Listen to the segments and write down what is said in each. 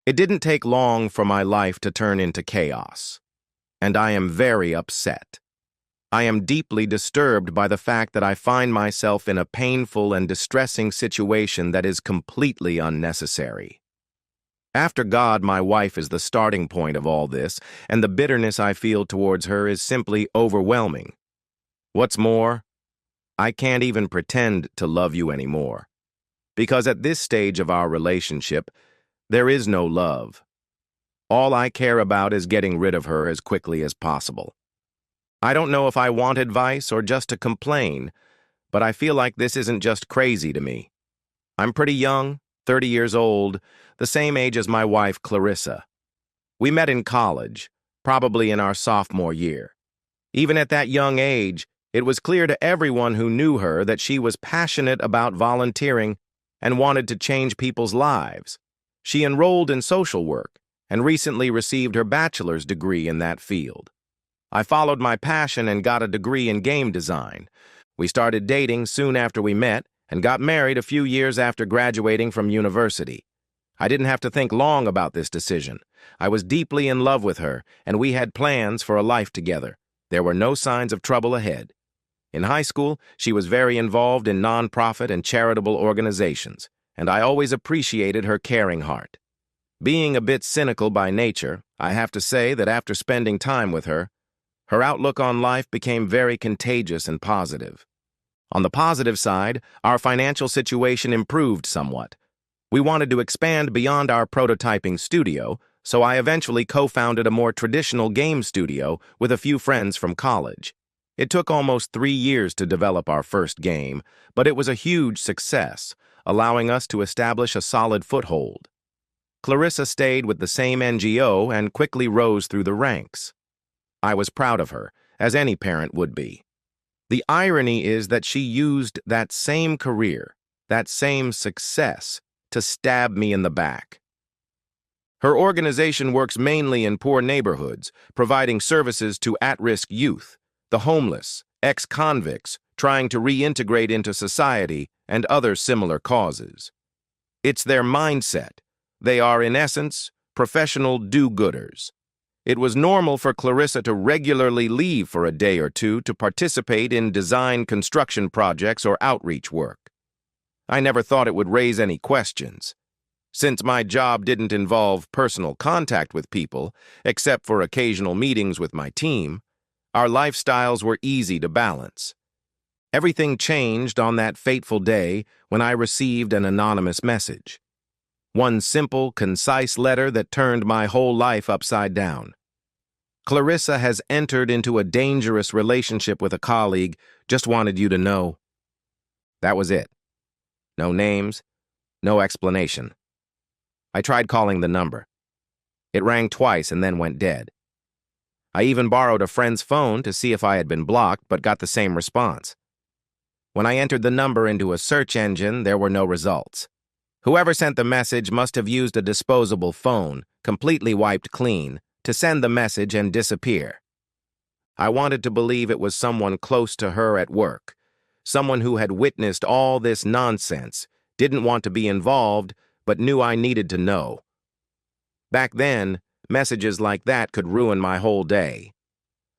It didn't take long for my life to turn into chaos, and I am very upset. I am deeply disturbed by the fact that I find myself in a painful and distressing situation that is completely unnecessary. After God, my wife is the starting point of all this, and the bitterness I feel towards her is simply overwhelming. What's more, I can't even pretend to love you anymore, because at this stage of our relationship, there is no love. All I care about is getting rid of her as quickly as possible. I don't know if I want advice or just to complain, but I feel like this isn't just crazy to me. I'm pretty young, 30 years old, the same age as my wife, Clarissa. We met in college, probably in our sophomore year. Even at that young age, it was clear to everyone who knew her that she was passionate about volunteering and wanted to change people's lives. She enrolled in social work and recently received her bachelor's degree in that field. I followed my passion and got a degree in game design. We started dating soon after we met and got married a few years after graduating from university. I didn't have to think long about this decision. I was deeply in love with her, and we had plans for a life together. There were no signs of trouble ahead. In high school, she was very involved in nonprofit and charitable organizations, and I always appreciated her caring heart. Being a bit cynical by nature, I have to say that after spending time with her, her outlook on life became very contagious and positive. On the positive side, our financial situation improved somewhat. We wanted to expand beyond our prototyping studio, so I eventually co-founded a more traditional game studio with a few friends from college. It took almost 3 years to develop our first game, but it was a huge success, allowing us to establish a solid foothold. Clarissa stayed with the same NGO and quickly rose through the ranks. I was proud of her, as any parent would be. The irony is that she used that same career, that same success, to stab me in the back. Her organization works mainly in poor neighborhoods, providing services to at-risk youth, the homeless, ex-convicts trying to reintegrate into society, and other similar causes. It's their mindset. They are, in essence, professional do-gooders. It was normal for Clarissa to regularly leave for a day or two to participate in design construction projects or outreach work. I never thought it would raise any questions. Since my job didn't involve personal contact with people, except for occasional meetings with my team, our lifestyles were easy to balance. Everything changed on that fateful day when I received an anonymous message. One simple, concise letter that turned my whole life upside down. Clarissa has entered into a dangerous relationship with a colleague, just wanted you to know. That was it. No names, no explanation. I tried calling the number. It rang twice and then went dead. I even borrowed a friend's phone to see if I had been blocked, but got the same response. When I entered the number into a search engine, there were no results. Whoever sent the message must have used a disposable phone, completely wiped clean, to send the message and disappear. I wanted to believe it was someone close to her at work, someone who had witnessed all this nonsense, didn't want to be involved, but knew I needed to know. Back then, messages like that could ruin my whole day.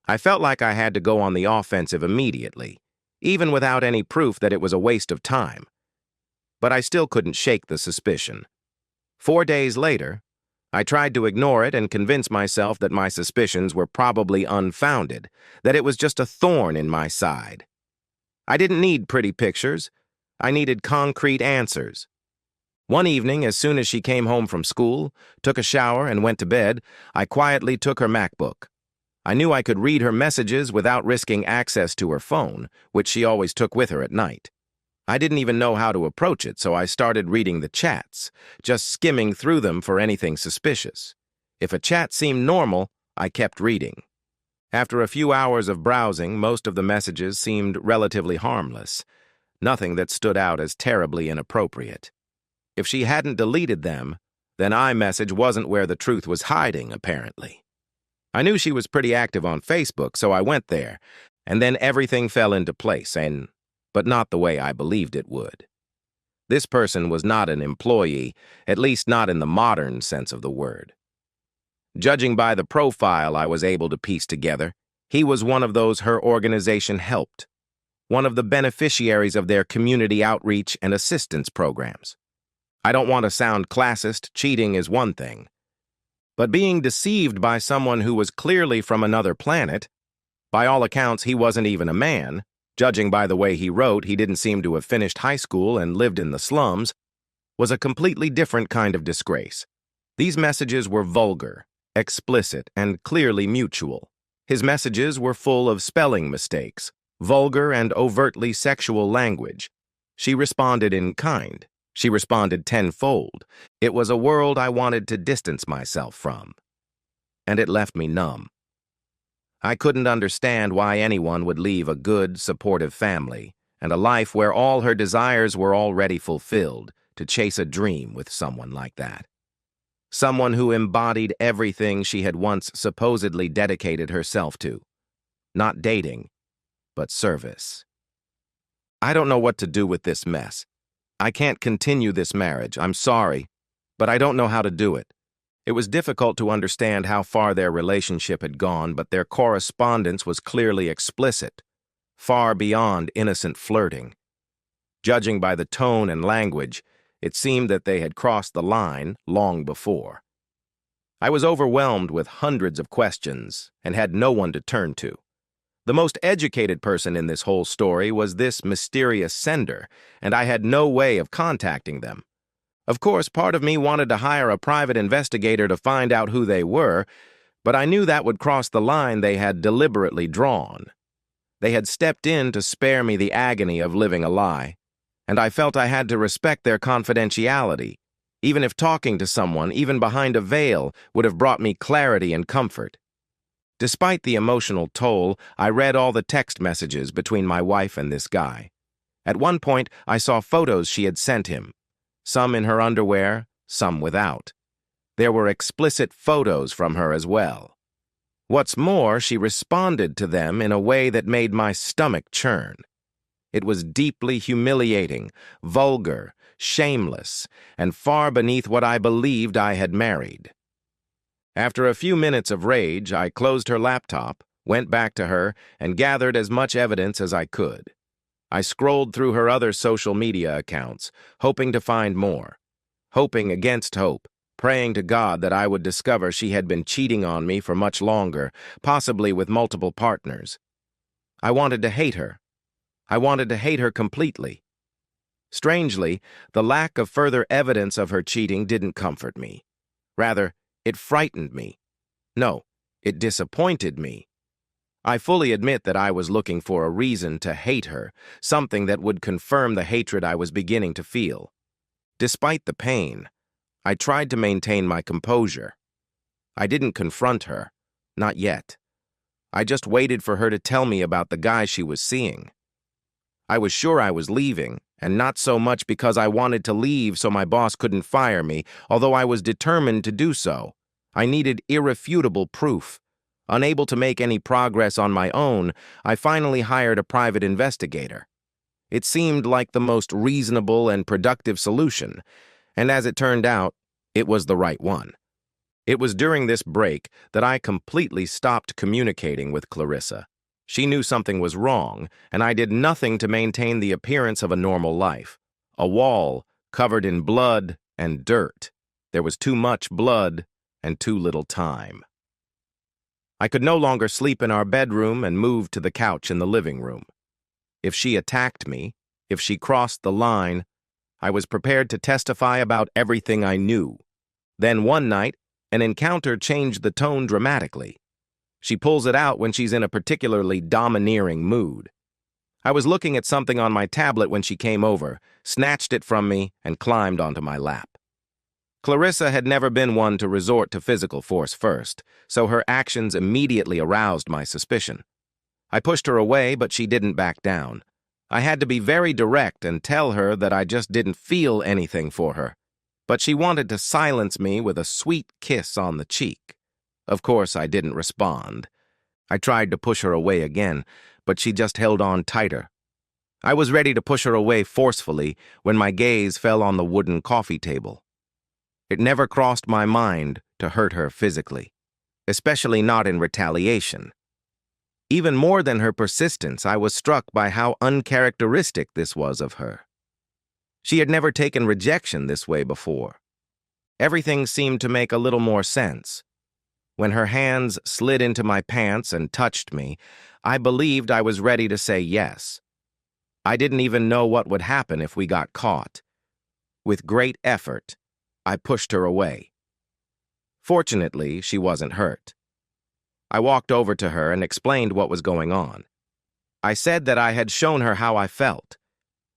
I felt like I had to go on the offensive immediately, even without any proof that it was a waste of time. But I still couldn't shake the suspicion. 4 days later, I tried to ignore it and convince myself that my suspicions were probably unfounded, that it was just a thorn in my side. I didn't need pretty pictures. I needed concrete answers. One evening, as soon as she came home from school, took a shower, and went to bed, I quietly took her MacBook. I knew I could read her messages without risking access to her phone, which she always took with her at night. I didn't even know how to approach it, so I started reading the chats, just skimming through them for anything suspicious. If a chat seemed normal, I kept reading. After a few hours of browsing, most of the messages seemed relatively harmless, nothing that stood out as terribly inappropriate. If she hadn't deleted them, then iMessage wasn't where the truth was hiding, apparently. I knew she was pretty active on Facebook, so I went there, and then everything fell into place, but not the way I believed it would. This person was not an employee, at least not in the modern sense of the word. Judging by the profile I was able to piece together, he was one of those her organization helped, one of the beneficiaries of their community outreach and assistance programs. I don't want to sound classist, cheating is one thing. But being deceived by someone who was clearly from another planet, by all accounts he wasn't even a man, judging by the way he wrote he didn't seem to have finished high school and lived in the slums, was a completely different kind of disgrace. These messages were vulgar, explicit, and clearly mutual. His messages were full of spelling mistakes, vulgar and overtly sexual language. She responded in kind. She responded tenfold. It was a world I wanted to distance myself from. And it left me numb. I couldn't understand why anyone would leave a good, supportive family and a life where all her desires were already fulfilled to chase a dream with someone like that. Someone who embodied everything she had once supposedly dedicated herself to. Not dating, but service. I don't know what to do with this mess. I can't continue this marriage, I'm sorry, but I don't know how to do it. It was difficult to understand how far their relationship had gone, but their correspondence was clearly explicit, far beyond innocent flirting. Judging by the tone and language, it seemed that they had crossed the line long before. I was overwhelmed with hundreds of questions and had no one to turn to. The most educated person in this whole story was this mysterious sender, and I had no way of contacting them. Of course, part of me wanted to hire a private investigator to find out who they were, but I knew that would cross the line they had deliberately drawn. They had stepped in to spare me the agony of living a lie, and I felt I had to respect their confidentiality, even if talking to someone, even behind a veil, would have brought me clarity and comfort. Despite the emotional toll, I read all the text messages between my wife and this guy. At one point, I saw photos she had sent him, some in her underwear, some without. There were explicit photos from her as well. What's more, she responded to them in a way that made my stomach churn. It was deeply humiliating, vulgar, shameless, and far beneath what I believed I had married. After a few minutes of rage, I closed her laptop, went back to her, and gathered as much evidence as I could. I scrolled through her other social media accounts, hoping to find more. Hoping against hope, praying to God that I would discover she had been cheating on me for much longer, possibly with multiple partners. I wanted to hate her. I wanted to hate her completely. Strangely, the lack of further evidence of her cheating didn't comfort me. Rather, it frightened me. No, it disappointed me. I fully admit that I was looking for a reason to hate her, something that would confirm the hatred I was beginning to feel. Despite the pain, I tried to maintain my composure. I didn't confront her, not yet. I just waited for her to tell me about the guy she was seeing. I was sure I was leaving, and not so much because I wanted to leave so my boss couldn't fire me, although I was determined to do so. I needed irrefutable proof. Unable to make any progress on my own, I finally hired a private investigator. It seemed like the most reasonable and productive solution, and as it turned out, it was the right one. It was during this break that I completely stopped communicating with Clarissa. She knew something was wrong, and I did nothing to maintain the appearance of a normal life. A wall covered in blood and dirt. There was too much blood and too little time. I could no longer sleep in our bedroom and moved to the couch in the living room. If she attacked me, if she crossed the line, I was prepared to testify about everything I knew. Then one night, an encounter changed the tone dramatically. She pulls it out when she's in a particularly domineering mood. I was looking at something on my tablet when she came over, snatched it from me, and climbed onto my lap. Clarissa had never been one to resort to physical force first, so her actions immediately aroused my suspicion. I pushed her away, but she didn't back down. I had to be very direct and tell her that I just didn't feel anything for her. But she wanted to silence me with a sweet kiss on the cheek. Of course, I didn't respond. I tried to push her away again, but she just held on tighter. I was ready to push her away forcefully when my gaze fell on the wooden coffee table. It never crossed my mind to hurt her physically, especially not in retaliation. Even more than her persistence, I was struck by how uncharacteristic this was of her. She had never taken rejection this way before. Everything seemed to make a little more sense. When her hands slid into my pants and touched me, I believed I was ready to say yes. I didn't even know what would happen if we got caught. With great effort, I pushed her away. Fortunately, she wasn't hurt. I walked over to her and explained what was going on. I said that I had shown her how I felt.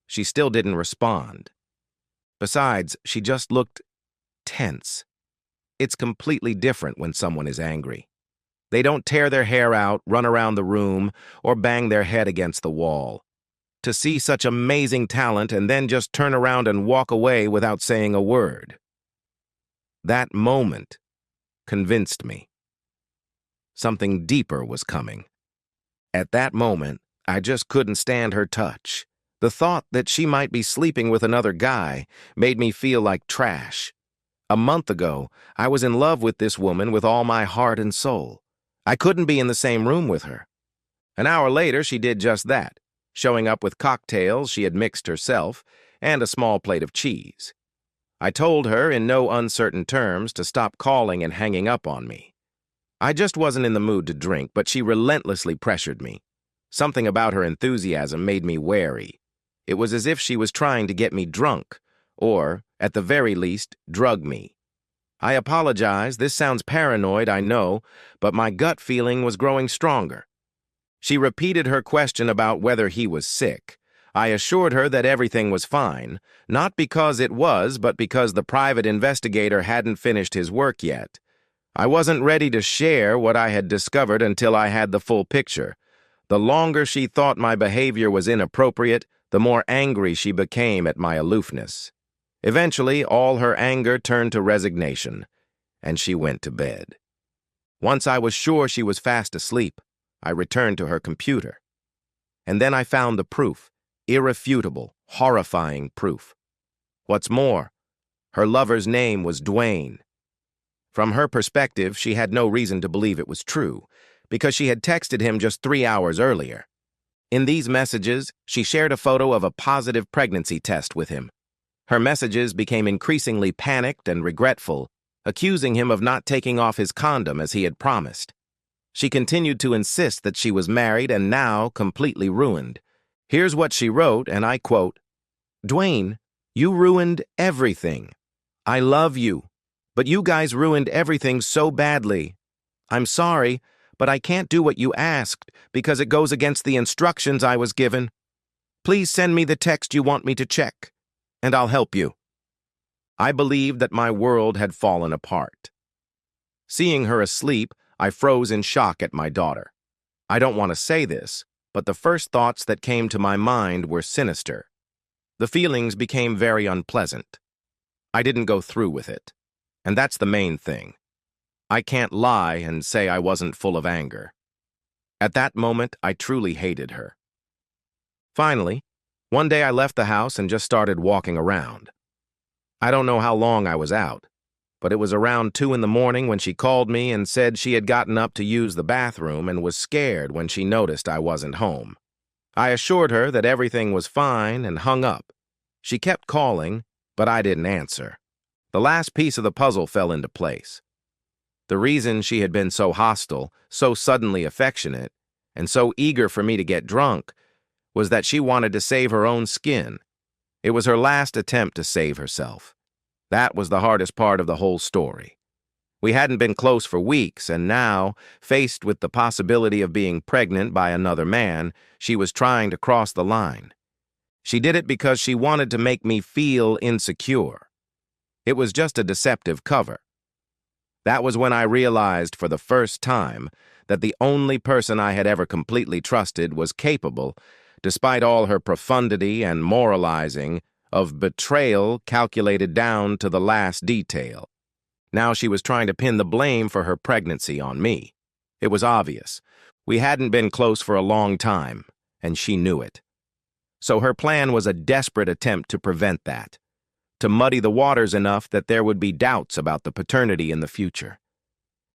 She still didn't respond. Besides, she just looked tense. It's completely different when someone is angry. They don't tear their hair out, run around the room, or bang their head against the wall. To see such amazing talent and then just turn around and walk away without saying a word. That moment convinced me. Something deeper was coming. At that moment, I just couldn't stand her touch. The thought that she might be sleeping with another guy made me feel like trash. A month ago, I was in love with this woman with all my heart and soul. I couldn't be in the same room with her. An hour later, she did just that, showing up with cocktails she had mixed herself and a small plate of cheese. I told her in no uncertain terms to stop calling and hanging up on me. I just wasn't in the mood to drink, but she relentlessly pressured me. Something about her enthusiasm made me wary. It was as if she was trying to get me drunk, or, at the very least, drug me. I apologize, this sounds paranoid, I know, but my gut feeling was growing stronger. She repeated her question about whether he was sick. I assured her that everything was fine, not because it was, but because the private investigator hadn't finished his work yet. I wasn't ready to share what I had discovered until I had the full picture. The longer she thought my behavior was inappropriate, the more angry she became at my aloofness. Eventually, all her anger turned to resignation, and she went to bed. Once I was sure she was fast asleep, I returned to her computer. And then I found the proof, irrefutable, horrifying proof. What's more, her lover's name was Dwayne. From her perspective, she had no reason to believe it was true, because she had texted him just 3 hours earlier. In these messages, she shared a photo of a positive pregnancy test with him. Her messages became increasingly panicked and regretful, accusing him of not taking off his condom as he had promised. She continued to insist that she was married and now completely ruined. Here's what she wrote, and I quote, "Dwayne, you ruined everything. I love you, but you guys ruined everything so badly. I'm sorry, but I can't do what you asked because it goes against the instructions I was given. Please send me the text you want me to check, and I'll help you." I believed that my world had fallen apart. Seeing her asleep, I froze in shock at my daughter. I don't want to say this, but the first thoughts that came to my mind were sinister. The feelings became very unpleasant. I didn't go through with it, and that's the main thing. I can't lie and say I wasn't full of anger. At that moment, I truly hated her. Finally, one day I left the house and just started walking around. I don't know how long I was out, but it was around 2 in the morning when she called me and said she had gotten up to use the bathroom and was scared when she noticed I wasn't home. I assured her that everything was fine and hung up. She kept calling, but I didn't answer. The last piece of the puzzle fell into place. The reason she had been so hostile, so suddenly affectionate, and so eager for me to get drunk was that she wanted to save her own skin. It was her last attempt to save herself. That was the hardest part of the whole story. We hadn't been close for weeks, and now, faced with the possibility of being pregnant by another man, she was trying to cross the line. She did it because she wanted to make me feel insecure. It was just a deceptive cover. That was when I realized for the first time that the only person I had ever completely trusted was capable, despite all her profundity and moralizing, of betrayal calculated down to the last detail. Now she was trying to pin the blame for her pregnancy on me. It was obvious. We hadn't been close for a long time, and she knew it. So her plan was a desperate attempt to prevent that, to muddy the waters enough that there would be doubts about the paternity in the future.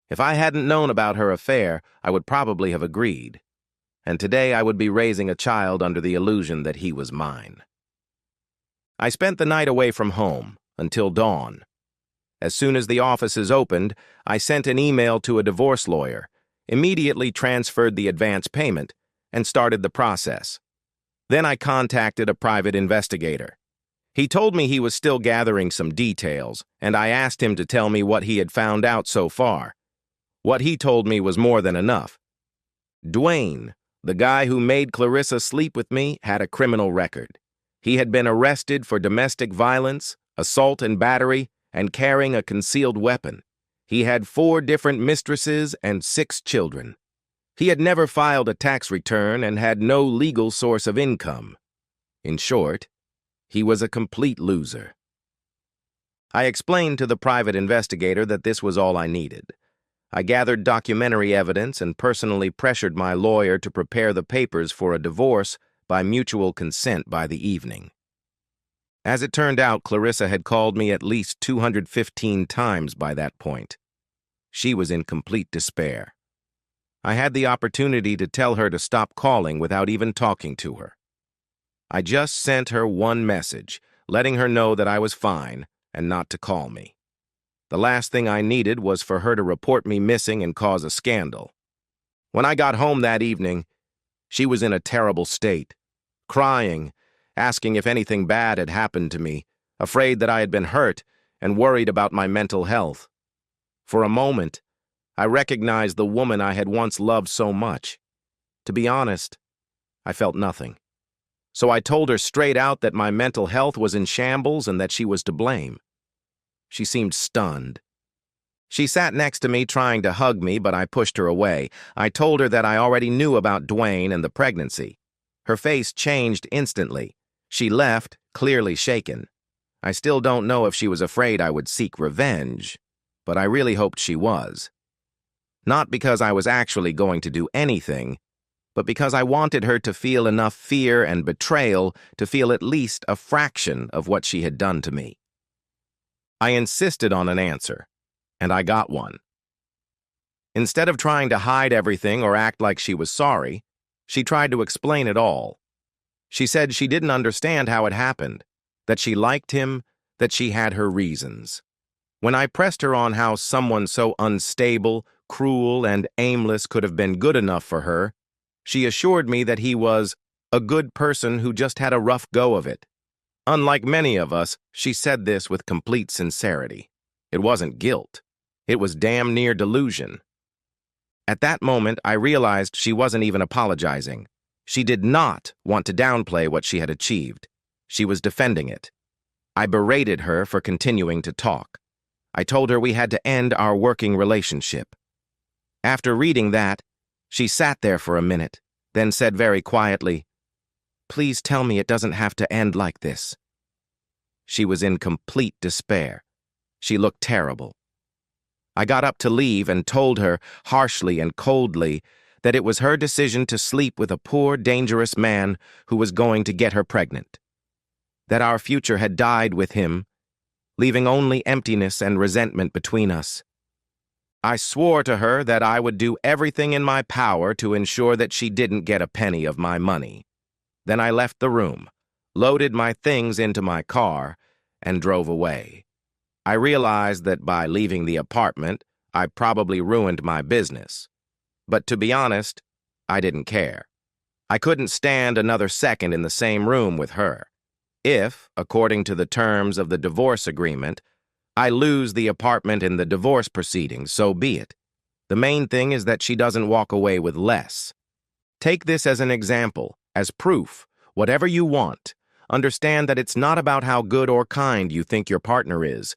If I hadn't known about her affair, I would probably have agreed, and today I would be raising a child under the illusion that he was mine. I spent the night away from home until dawn. As soon as the offices opened, I sent an email to a divorce lawyer, immediately transferred the advance payment, and started the process. Then I contacted a private investigator. He told me he was still gathering some details, and I asked him to tell me what he had found out so far. What he told me was more than enough. Dwayne, the guy who made Clarissa sleep with me, had a criminal record. He had been arrested for domestic violence, assault and battery, and carrying a concealed weapon. He had 4 different mistresses and 6 children. He had never filed a tax return and had no legal source of income. In short, he was a complete loser. I explained to the private investigator that this was all I needed. I gathered documentary evidence and personally pressured my lawyer to prepare the papers for a divorce by mutual consent by the evening. As it turned out, Clarissa had called me at least 215 times by that point. She was in complete despair. I had the opportunity to tell her to stop calling without even talking to her. I just sent her one message, letting her know that I was fine and not to call me. The last thing I needed was for her to report me missing and cause a scandal. When I got home that evening, she was in a terrible state, crying, asking if anything bad had happened to me, afraid that I had been hurt, and worried about my mental health. For a moment, I recognized the woman I had once loved so much. To be honest, I felt nothing. So I told her straight out that my mental health was in shambles and that she was to blame. She seemed stunned. She sat next to me trying to hug me, but I pushed her away. I told her that I already knew about Dwayne and the pregnancy. Her face changed instantly. She left, clearly shaken. I still don't know if she was afraid I would seek revenge, but I really hoped she was. Not because I was actually going to do anything, but because I wanted her to feel enough fear and betrayal to feel at least a fraction of what she had done to me. I insisted on an answer, and I got one. Instead of trying to hide everything or act like she was sorry, she tried to explain it all. She said she didn't understand how it happened, that she liked him, that she had her reasons. When I pressed her on how someone so unstable, cruel, and aimless could have been good enough for her, she assured me that he was a good person who just had a rough go of it. Unlike many of us, she said this with complete sincerity. It wasn't guilt. It was damn near delusion. At that moment, I realized she wasn't even apologizing. She did not want to downplay what she had achieved. She was defending it. I berated her for continuing to talk. I told her we had to end our working relationship. After reading that, she sat there for a minute, then said very quietly, "Please tell me it doesn't have to end like this." She was in complete despair. She looked terrible. I got up to leave and told her, harshly and coldly, that it was her decision to sleep with a poor, dangerous man who was going to get her pregnant. That our future had died with him, leaving only emptiness and resentment between us. I swore to her that I would do everything in my power to ensure that she didn't get a penny of my money. Then I left the room, loaded my things into my car, and drove away. I realized that by leaving the apartment, I probably ruined my business. But to be honest, I didn't care. I couldn't stand another second in the same room with her. If, according to the terms of the divorce agreement, I lose the apartment in the divorce proceedings, so be it. The main thing is that she doesn't walk away with less. Take this as an example, as proof. Whatever you want, understand that it's not about how good or kind you think your partner is.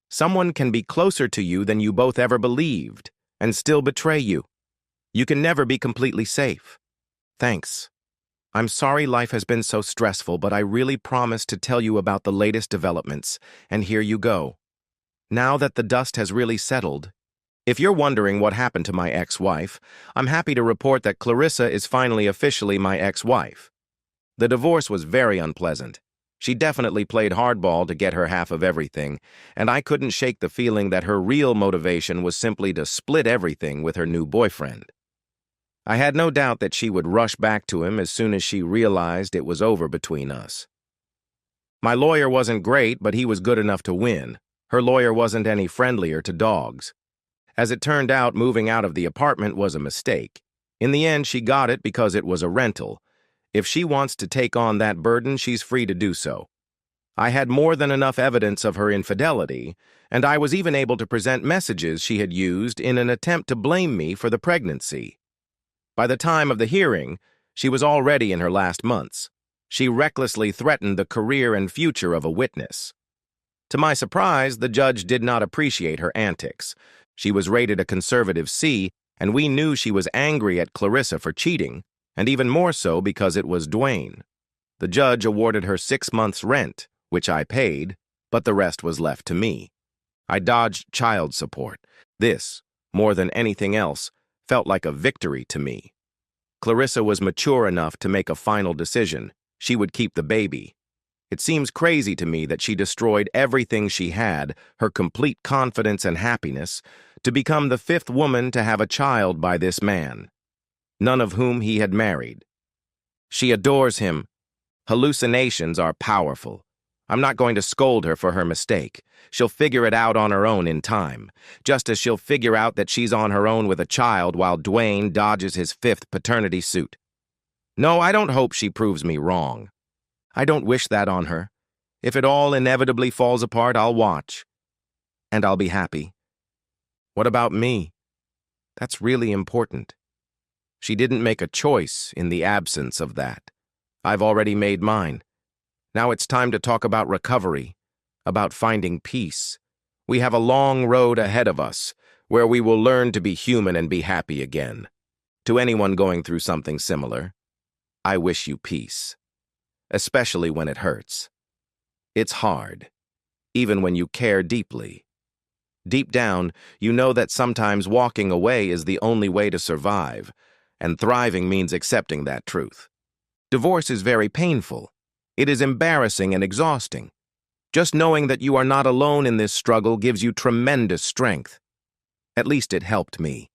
Someone can be closer to you than you both ever believed and still betray you. You can never be completely safe. Thanks. I'm sorry life has been so stressful, but I really promised to tell you about the latest developments, and here you go. Now that the dust has really settled, if you're wondering what happened to my ex-wife, I'm happy to report that Clarissa is finally officially my ex-wife. The divorce was very unpleasant. She definitely played hardball to get her half of everything, and I couldn't shake the feeling that her real motivation was simply to split everything with her new boyfriend. I had no doubt that she would rush back to him as soon as she realized it was over between us. My lawyer wasn't great, but he was good enough to win. Her lawyer wasn't any friendlier to dogs. As it turned out, moving out of the apartment was a mistake. In the end, she got it because it was a rental. If she wants to take on that burden, she's free to do so. I had more than enough evidence of her infidelity, and I was even able to present messages she had used in an attempt to blame me for the pregnancy. By the time of the hearing, she was already in her last months. She recklessly threatened the career and future of a witness. To my surprise, the judge did not appreciate her antics. She was rated a conservative C, and we knew she was angry at Clarissa for cheating, and even more so because it was Dwayne. The judge awarded her 6 months' rent, which I paid, but the rest was left to me. I dodged child support. This, more than anything else, felt like a victory to me. Clarissa was mature enough to make a final decision. She would keep the baby. It seems crazy to me that she destroyed everything she had, her complete confidence and happiness, to become the 5th woman to have a child by this man, none of whom he had married. She adores him. Hallucinations are powerful. I'm not going to scold her for her mistake. She'll figure it out on her own in time, just as she'll figure out that she's on her own with a child while Dwayne dodges his 5th paternity suit. No, I don't hope she proves me wrong. I don't wish that on her. If it all inevitably falls apart, I'll watch. And I'll be happy. What about me? That's really important. She didn't make a choice in the absence of that. I've already made mine. Now it's time to talk about recovery, about finding peace. We have a long road ahead of us, where we will learn to be human and be happy again. To anyone going through something similar, I wish you peace, especially when it hurts. It's hard, even when you care deeply. Deep down, you know that sometimes walking away is the only way to survive, and thriving means accepting that truth. Divorce is very painful. It is embarrassing and exhausting. Just knowing that you are not alone in this struggle gives you tremendous strength. At least it helped me.